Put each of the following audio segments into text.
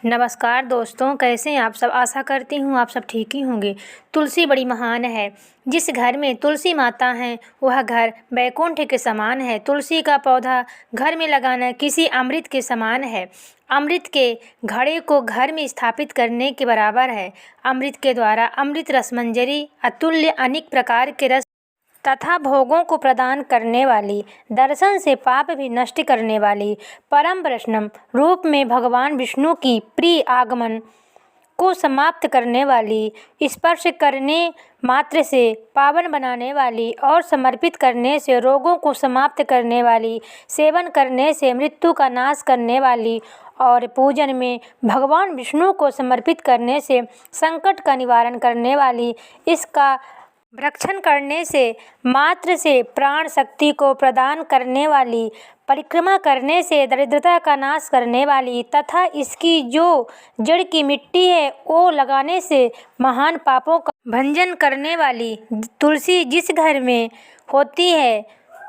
नमस्कार दोस्तों, कैसे हैं आप सब। आशा करती हूँ आप सब ठीक ही होंगे। तुलसी बड़ी महान है। जिस घर में तुलसी माता हैं वह घर वैकुंठ के समान है। तुलसी का पौधा घर में लगाना किसी अमृत के समान है। अमृत के घड़े को घर में स्थापित करने के बराबर है। अमृत के द्वारा अमृत रसमंजरी अतुल्य अनेक प्रकार के रस तथा भोगों को प्रदान करने वाली, दर्शन से पाप भी नष्ट करने वाली, परम प्रश्नम रूप में भगवान विष्णु की प्रिय आगमन को समाप्त करने वाली, स्पर्श करने मात्र से पावन बनाने वाली और समर्पित करने से रोगों को समाप्त करने वाली, सेवन करने से मृत्यु का नाश करने वाली और पूजन में भगवान विष्णु को समर्पित करने से संकट का निवारण करने वाली, इसका भक्षण करने से मात्र से प्राण शक्ति को प्रदान करने वाली, परिक्रमा करने से दरिद्रता का नाश करने वाली तथा इसकी जो जड़ की मिट्टी है वो लगाने से महान पापों का भंजन करने वाली तुलसी जिस घर में होती है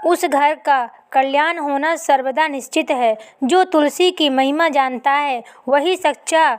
उस घर का कल्याण होना सर्वदा निश्चित है। जो तुलसी की महिमा जानता है वही सच्चा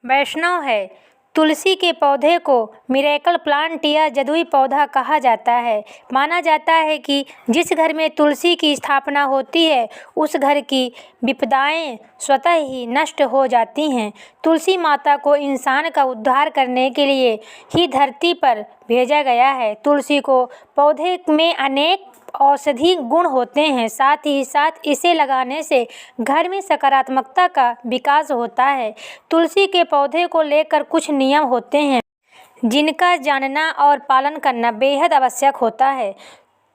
वैष्णव है। तुलसी के पौधे को मिरेकल प्लांट या जदुई पौधा कहा जाता है। माना जाता है कि जिस घर में तुलसी की स्थापना होती है उस घर की विपदाएं स्वतः ही नष्ट हो जाती हैं। तुलसी माता को इंसान का उद्धार करने के लिए ही धरती पर भेजा गया है। तुलसी को पौधे में अनेक औषधि गुण होते हैं, साथ ही साथ इसे लगाने से घर में सकारात्मकता का विकास होता है। तुलसी के पौधे को लेकर कुछ नियम होते हैं जिनका जानना और पालन करना बेहद आवश्यक होता है।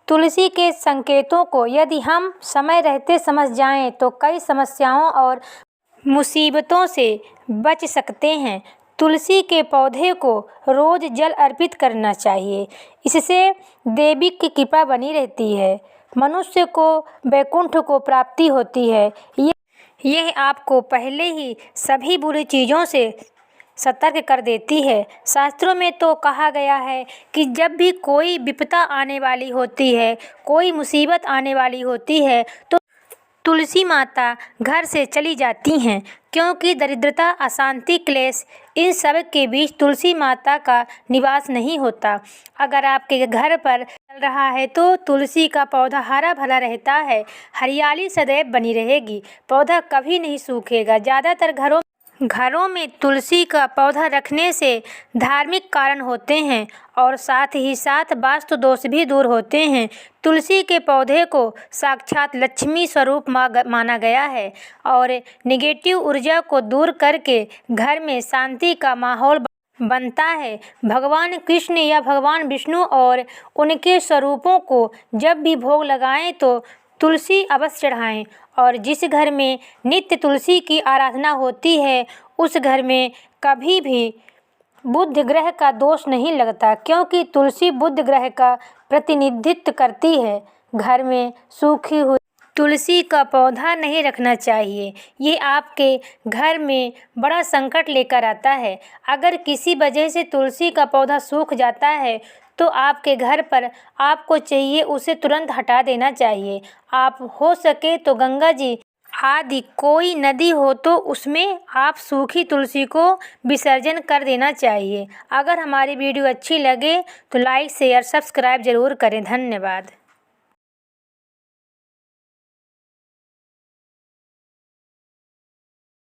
तुलसी के संकेतों को यदि हम समय रहते समझ जाएं तो कई समस्याओं और मुसीबतों से बच सकते हैं। तुलसी के पौधे को रोज जल अर्पित करना चाहिए, इससे देवी की कृपा बनी रहती है, मनुष्य को वैकुंठ को प्राप्ति होती है। यह आपको पहले ही सभी बुरी चीज़ों से सतर्क कर देती है। शास्त्रों में तो कहा गया है कि जब भी कोई विपदा आने वाली होती है, कोई मुसीबत आने वाली होती है तो तुलसी माता घर से चली जाती हैं, क्योंकि दरिद्रता, अशांति, क्लेश इन सब के बीच तुलसी माता का निवास नहीं होता। अगर आपके घर पर चल रहा है तो तुलसी का पौधा हरा भरा रहता है, हरियाली सदैव बनी रहेगी, पौधा कभी नहीं सूखेगा। ज़्यादातर घरों में तुलसी का पौधा रखने से धार्मिक कारण होते हैं और साथ ही साथ वास्तु दोष भी दूर होते हैं। तुलसी के पौधे को साक्षात लक्ष्मी स्वरूप माना गया है और नेगेटिव ऊर्जा को दूर करके घर में शांति का माहौल बनता है। भगवान कृष्ण या भगवान विष्णु और उनके स्वरूपों को जब भी भोग लगाएं तो तुलसी अवश्य चढ़ाएं और जिस घर में नित्य तुलसी की आराधना होती है उस घर में कभी भी बुध ग्रह का दोष नहीं लगता, क्योंकि तुलसी बुध ग्रह का प्रतिनिधित्व करती है। घर में सूखी हुई तुलसी का पौधा नहीं रखना चाहिए, ये आपके घर में बड़ा संकट लेकर आता है। अगर किसी वजह से तुलसी का पौधा सूख जाता है तो आपके घर पर आपको चाहिए उसे तुरंत हटा देना चाहिए। आप हो सके तो गंगा जी आदि कोई नदी हो तो उसमें आप सूखी तुलसी को विसर्जन कर देना चाहिए। अगर हमारी वीडियो अच्छी लगे तो लाइक शेयर सब्सक्राइब ज़रूर करें। धन्यवाद।